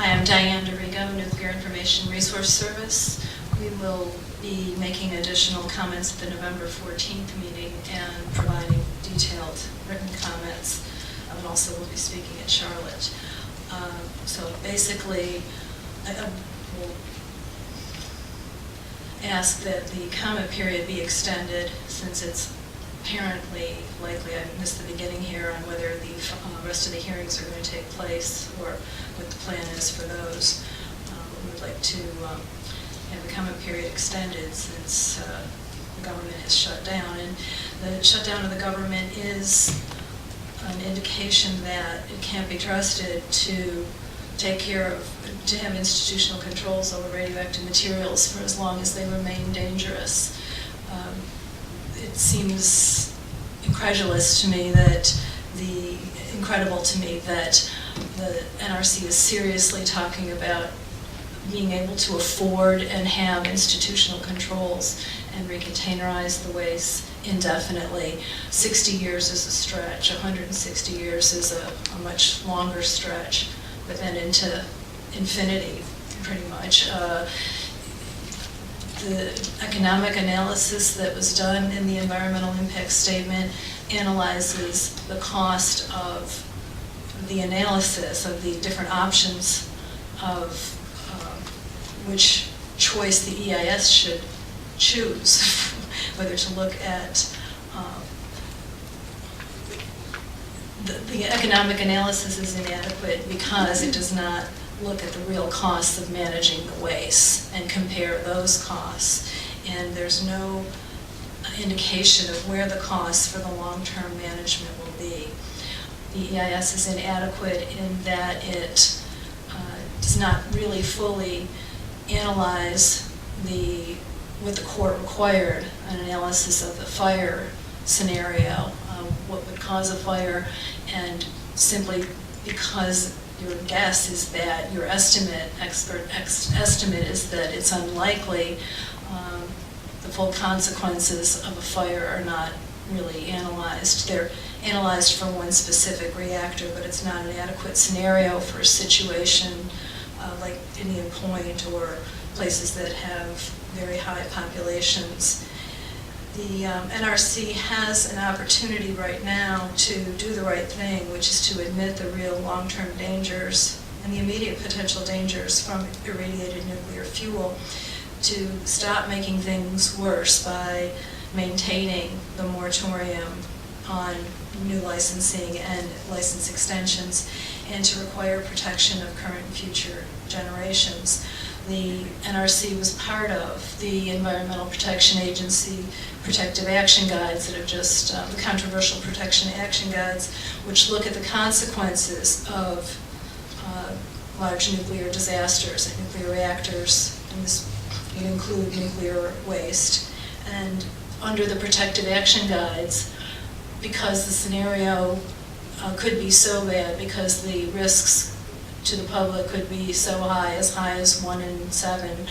Hi, I'm Diane DeRigo, Nuclear Information Resource Service. We will be making additional comments at the November 14th meeting and providing detailed written comments. And also we'll be speaking at Charlotte. So basically, I will ask that the comment period be extended since it's apparently likely, I missed the beginning here, on whether the rest of the hearings are going to take place or what the plan is for those. We would like to have the comment period extended since the government has shut down. And the shutdown of the government is an indication that it can't be trusted to take care of, to have institutional controls over radioactive materials for as long as they remain dangerous. It seems incredible to me that the NRC is seriously talking about being able to afford and have institutional controls and recontainerize the waste indefinitely. 60 years is a stretch, 160 years is a much longer stretch, but then into infinity, pretty much. The economic analysis that was done in the environmental impact statement analyzes the cost of the analysis of the different options of which choice the EIS should choose, whether to look at the economic analysis is inadequate because it does not look at the real costs of managing the waste and compare those costs. And there's no indication of where the costs for the long-term management will be. The EIS is inadequate in that it does not really fully analyze what the court required, an analysis of the fire scenario, what would cause a fire, and simply because your guess is that your expert estimate is that it's unlikely, the full consequences of a fire are not really analyzed. They're analyzed for one specific reactor, but it's not an adequate scenario for a situation like Indian Point or places that have very high populations. The NRC has an opportunity right now to do the right thing, which is to admit the real long-term dangers and the immediate potential dangers from irradiated nuclear fuel, to stop making things worse by maintaining the moratorium on new licensing and license extensions, and to require protection of current and future generations. The NRC was part of the Environmental Protection Agency Protective Action Guides that have just, the Controversial Protection Action Guides, which look at the consequences of large nuclear disasters and nuclear reactors, and this would include nuclear waste. And under the Protective Action Guides, because the scenario could be so bad, because the risks to the public could be so high as 1 in 7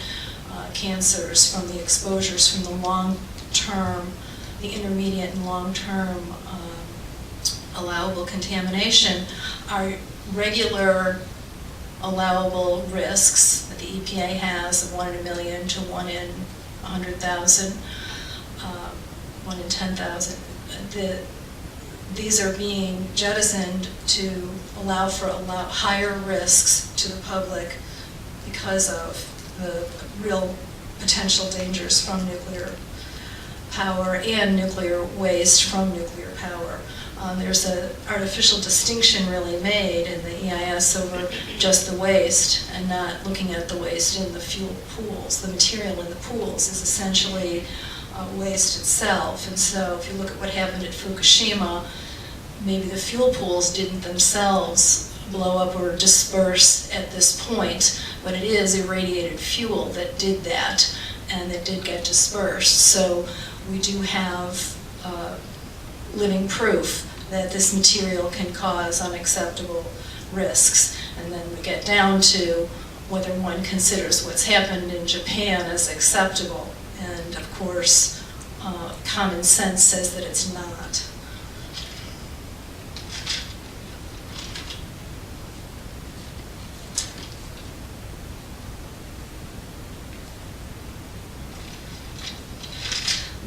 cancers from the exposures from the long-term, the intermediate and long-term allowable contamination, are regular allowable risks that the EPA has of 1 in a million to 1 in 100,000, 1 in 10,000. These are being jettisoned to allow for higher risks to the public because of the real potential dangers from nuclear power and nuclear waste from nuclear power. There's an artificial distinction really made in the EIS over just the waste and not looking at the waste in the fuel pools. The material in the pools is essentially waste itself. And so if you look at what happened at Fukushima, maybe the fuel pools didn't themselves blow up or disperse at this point, but it is irradiated fuel that did that and that did get dispersed. So we do have living proof that this material can cause unacceptable risks. And then we get down to whether one considers what's happened in Japan as acceptable. And of course, common sense says that it's not.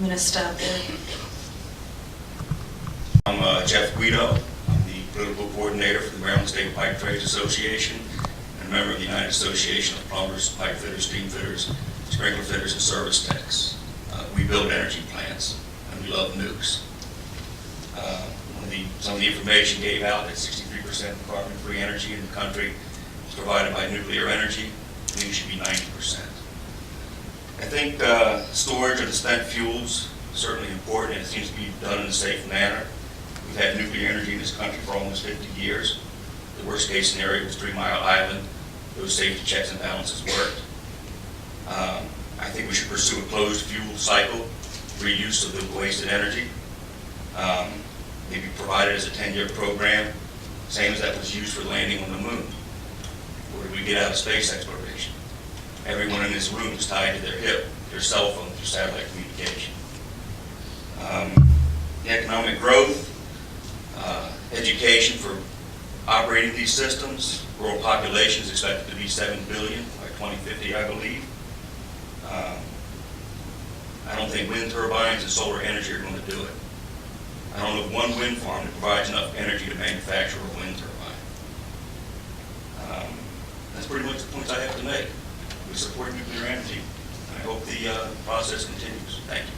I'm going to stop there. I'm Jeff Guido. I'm the political coordinator for the Maryland State Pipe Trades Association and a member of the United Association of Plumbers, Pipe Fitters, Steam Fitters, Sprinkler Fitters, and Service Techs. We build energy plants, and we love nukes. Some of the information gave out that 63% of carbon-free energy in the country is provided by nuclear energy. I think it should be 90%. I think storage of the spent fuels is certainly important, and it seems to be done in a safe manner. We've had nuclear energy in this country for almost 50 years. The worst case scenario was 3 Mile Island. Those safety checks and balances worked. I think we should pursue a closed fuel cycle, reuse of the wasted energy. Maybe provided as a 10-year program, same as that was used for landing on the moon. Or did we get out of space exploration? Everyone in this room is tied to their hip, their cell phone through satellite communication. The economic growth, education for operating these systems. World population is expected to be 7 billion by 2050, I believe. I don't think wind turbines and solar energy are going to do it. I don't know of one wind farm that provides enough energy to manufacture a wind turbine. That's pretty much the points I have to make. We support nuclear energy, and I hope the process continues. Thank you.